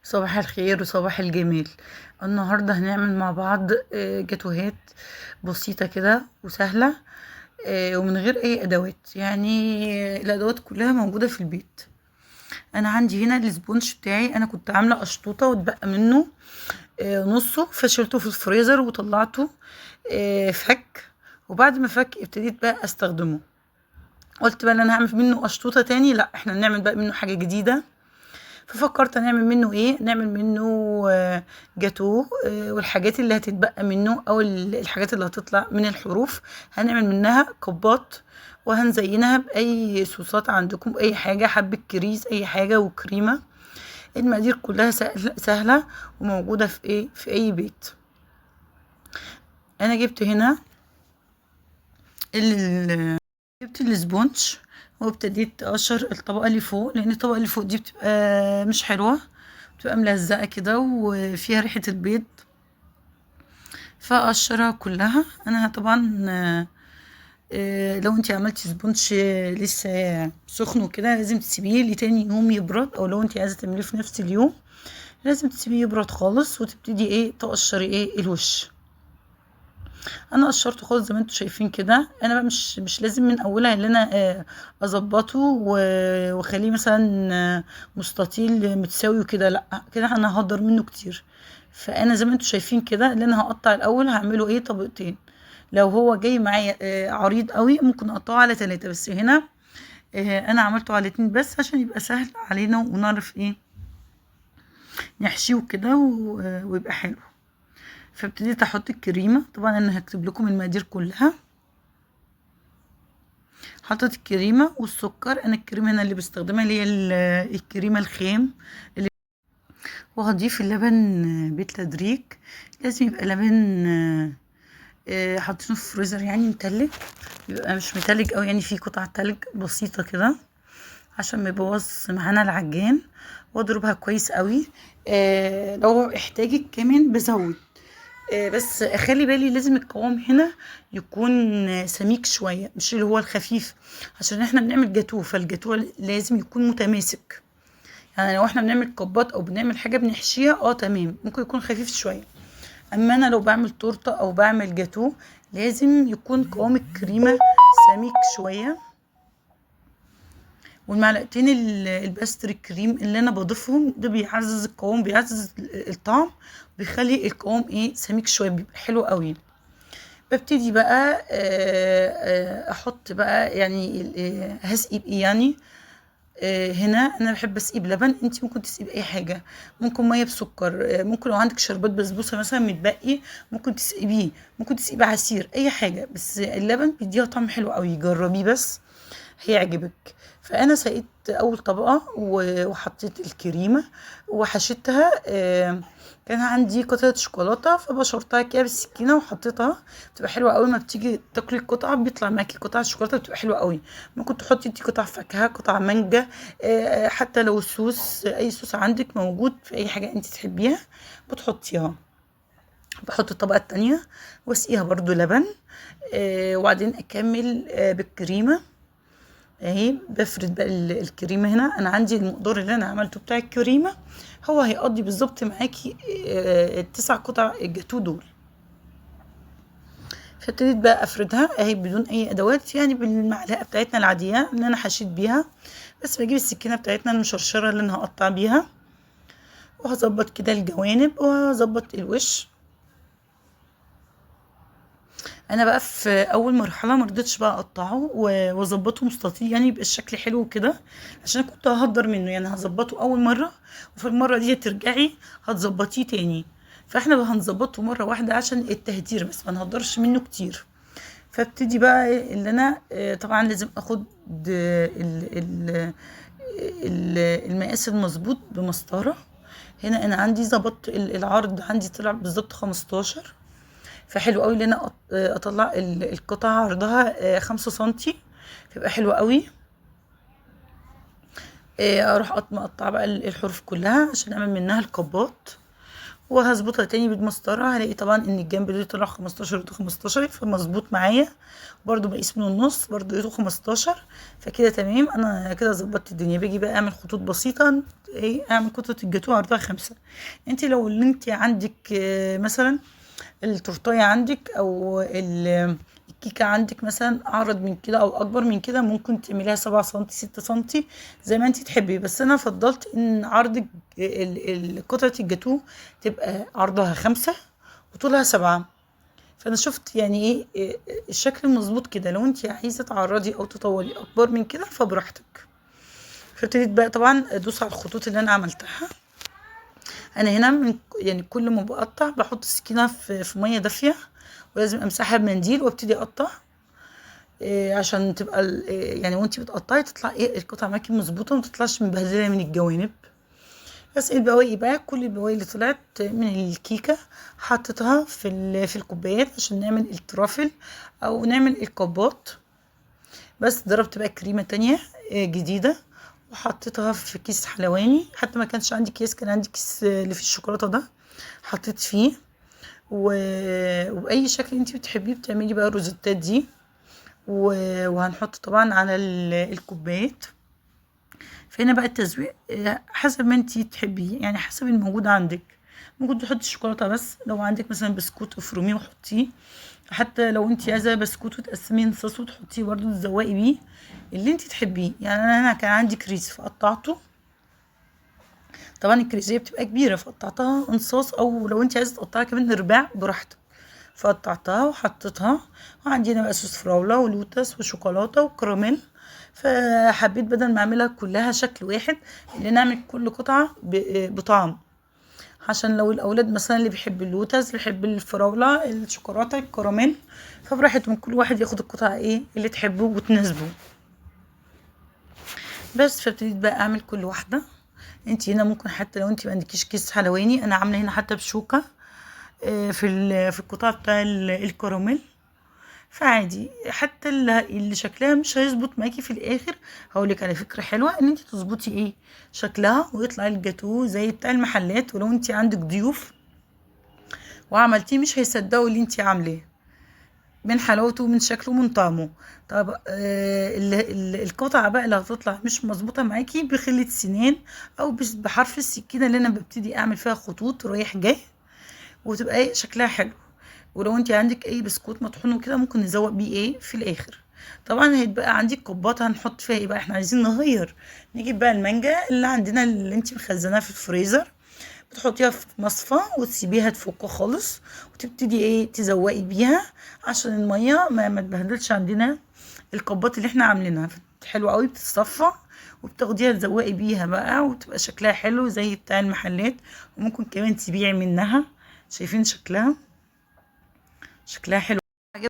صباح الخير وصباح الجمال. النهاردة هنعمل مع بعض جاتوهات بسيطة كده وسهلة، ومن غير أي أدوات. يعني الأدوات كلها موجودة في البيت. أنا عندي هنا السبونج بتاعي، أنا كنت عاملة أشطوطة واتبقى منه نصه، فشلته في الفريزر وطلعته فك. وبعد ما فك ابتديت بقى استخدمه. قلت بقى انا هعمل منه اشطوطة تاني، لا احنا نعمل بقى منه حاجة جديدة. ففكرت نعمل منه ايه، نعمل منه جاتوه، والحاجات اللي هتتبقى منه او الحاجات اللي هتطلع من الحروف هنعمل منها كوبات، وهنزينها باي صوصات عندكم، اي حاجه، حبه كريز، اي حاجه، وكريمه. المقادير كلها سهله وموجوده في ايه، في اي بيت. انا جبت هنا جبت السبونج، وابتديت اقشر الطبقه اللي فوق، لان الطبقه اللي فوق دي بتبقى مش حلوه، بتبقى ملزقه كده وفيها ريحه البيض، فاقشرها كلها. انا طبعا لو انتي عملتي سبونج لسه سخن وكده لازم تسيبيه لتاني يوم يبرد، او لو انتي عايزه تعمليه في نفس اليوم لازم تسيبيه يبرد خالص، وتبتدي ايه، تقشري ايه الوش. انا قشرته خالص زي ما انتوا شايفين كده. انا بقى مش لازم من اولها ان انا اظبطه واخليه مثلا مستطيل متساوي وكده، لا كده انا هقدر منه كتير. فانا زي ما انتوا شايفين كده، اللي انا هقطع الاول هعمله ايه، طبقتين. لو هو جاي معايا عريض قوي ممكن اقطعه على 3، بس هنا انا عملته على 2 بس عشان يبقى سهل علينا ونعرف ايه نحشيه كده ويبقى حلو. فابتديت احط الكريمه، طبعا انا هكتب لكم المقادير كلها. حطيت الكريمه والسكر، انا الكريمه هنا اللي بستخدمها اللي هي الكريمه الخام. وهضيف اللبن بالتدريج، لازم يبقى لبن حاطينه في الفريزر يعني متلج، يبقى مش متلج قوي، يعني فيه قطع تلج بسيطه كده عشان ما يبوظ معانا العجان. واضربها كويس قوي. لو احتاجت كمان بزود، بس خلي بالي لازم القوام هنا يكون سميك شوية، مش اللي هو الخفيف، عشان احنا بنعمل جاتوه، فالجاتوه لازم يكون متماسك. يعني لو احنا بنعمل كوبات او بنعمل حاجة بنحشيها تمام، ممكن يكون خفيف شوية. اما انا لو بعمل تورتة او بعمل جاتوه لازم يكون قوام الكريمة سميك شوية. والمعلقتين الباستري كريم اللي انا بضيفهم ده بيعزز القوام، بيعزز الطعم، بيخلي القوام ايه، سميك شويه، بيبقى حلو قوي. ببتدي بقى احط بقى يعني هسقي بايه يعني. هنا انا بحب اسقي بلبن، انت ممكن تسقي باي حاجه، ممكن ميه بسكر، ممكن لو عندك شربات بسبوسه مثلا متبقي ممكن تسقي بيه، ممكن تسقي بعسير، اي حاجه، بس اللبن بيديها طعم حلو قوي، جربيه بس هيعجبك. فانا سقيت اول طبقه وحطيت الكريمه وحشيتها. كان عندي قطعه شوكولاته فبشرتها كده بالسكينه وحطيتها، بتبقى حلوه قوي. ما بتيجي تاكلي القطعه بيطلع معاكي قطعه شوكولاته، بتبقى حلوه قوي. ممكن تحطي انتي قطع فاكهه، قطع مانجا، حتى لو الصوص، اي صوص عندك موجود في اي حاجه انت تحبيها بتحطيها. بحط الطبقه التانية واسقيها برضو لبن، وبعدين اكمل بالكريمه اهي. بفرد بقى الكريمه هنا. انا عندي المقدار اللي انا عملته بتاع الكريمه هو هيقضي بالظبط معاكي ال9 قطع الجاتو دول. فابتديت بقى افردها اهي بدون اي ادوات، يعني بالمعلقه بتاعتنا العاديه اللي انا حشيت بيها، بس بجيب السكينه بتاعتنا المشرشره اللي انا هقطع بيها، وهظبط كده الجوانب وهظبط الوش. انا بقى في اول مرحله ما رضيتش بقى اقطعه واظبطه مستطيل، يعني يبقى الشكل حلو كده، عشان كنت ههدر منه، يعني هظبطه اول مره وفي المره دي ترجعي هتظبطيه تاني. فاحنا بقى هنظبطه مره واحده عشان التهدير بس، ما نهدرش منه كتير. فابتدي بقى اللي انا طبعا لازم اخد المقاس المظبوط بمسطره. هنا انا عندي ظبطت العرض عندي طلع بالظبط 15، فحلو قوي ان انا اطلع القطعه عرضها 5 سنتي، فيبقى حلو قوي. اروح مقطعه بقى الحروف كلها عشان اعمل منها القباط. وهظبطها تاني بالمسطره، هلاقي طبعا ان الجنب ده طلع 15 وده 15 فمظبوط معايا. برضو بقيس من النص برضو لقيته 15، فكده تمام. انا كده ظبطت الدنيا. باجي بقى اعمل خطوط بسيطه، ايه، اعمل قطعه الجاتوه عرضها 5. انت لو اللي انت عندك مثلا التورتايه عندك او الكيكه عندك مثلا اعرض من كده او اكبر من كده، ممكن تعمليها 7 سنتي 6 سنتي زي ما انت تحبي. بس انا فضلت ان عرض قطعه الجاتوه تبقى عرضها 5 وطولها 7. فانا شفت يعني ايه الشكل المظبوط كده. لو انت عايزه تعرضي او تطولي اكبر من كده فبراحتك. فابتديت بقى طبعا ادوس على الخطوط اللي انا عملتها. انا هنا من يعني كل ما بقطع بحط السكينه في ميه دافيه، ولازم امسحها بمنديل وابتدي اقطع. عشان تبقى يعني وانتي بتقطعي تطلع القطعه معاكي مظبوطه وما تطلعش مبهدله من الجوانب. بس البواقي بقى، كل البواقي اللي طلعت من الكيكه حطيتها في الكوبايات عشان نعمل الترافل او نعمل الكوبات. بس ضربت بقى كريمه تانية جديده وحطيتها في كيس حلواني. حتى ما كانش عندي كيس، كان عندي كيس اللي في الشوكولاته ده، حطيت فيه. وبأي شكل انتي بتحبيه بتعملي بقى الروزيتات دي. وهنحط طبعا على الكوبايات. فهنا بقى التزويق حسب ما انتي تحبيه، يعني حسب الموجود عندك. ممكن تحطي الشوكولاته بس، لو عندك مثلا بسكوت افرميه وحطيه. حتى لو انتي عايزه بسكوت وتقسميه نصاص وتحطيه برضه تزوقي بيه اللي انتي تحبيه. يعني انا كان عندي كريز فقطعته، طبعا الكريزيه بتبقى كبيره فقطعتها انصاص، او لو انت عايزه تقطعها كمان رباع براحتك. فقطعتها وحطيتها. وعندي هنا بقى صوص فراوله ولوتس وشوكولاته وكراميل. فحبيت بدل ما اعملها كلها شكل واحد اللي نعمل كل قطعه بطعم، عشان لو الاولاد مثلا اللي بيحب اللوتس اللي بيحب الفراوله الشوكولاته الكراميل، فبراحتهم كل واحد ياخد القطعه ايه اللي تحبه وتناسبه. بس فابتديت بقى اعمل كل واحده. انت هنا ممكن حتى لو انت ما عندكيش كيس حلواني، انا عامله هنا حتى بشوكه في القطاع بتاع الكراميل. فعادي حتى اللي شكلها مش هيظبط معاكي في الاخر. هقولك على فكره حلوه، ان انت تظبطي شكلها ويطلع الجاتوه زي بتاع المحلات. ولو انت عندك ضيوف وعملتيه مش هيصدقوا اللي انت عاملاه من حلاوته ومن شكله ومن طعمه. طب القطعة بقى اللي هتطلع مش مظبوطة معاكي بخلة سنان او بحرف السكينة اللي انا ببتدي اعمل فيها خطوط رايح جاي، وتبقى شكلها حلو. ولو انت عندك اي بسكوت مطحون وكده ممكن نزوق بيه في الاخر. طبعا هيتبقى عندي كوبات هنحط فيها بقى، احنا عايزين نغير. نجيب بقى المانجا اللي عندنا اللي انت مخزناها في الفريزر، بتحطيها في مصفى وتسيبيها تفك خالص، وتبتدي تزوقي بيها عشان الميه ما تبهدلش عندنا الكوبات اللي احنا عاملينها. حلوه قوي بتتصفى، وبتاخديها تزوقي بيها بقى وتبقى شكلها حلو زي بتاع المحلات. وممكن كمان تبيعي منها. شايفين شكلها حلو.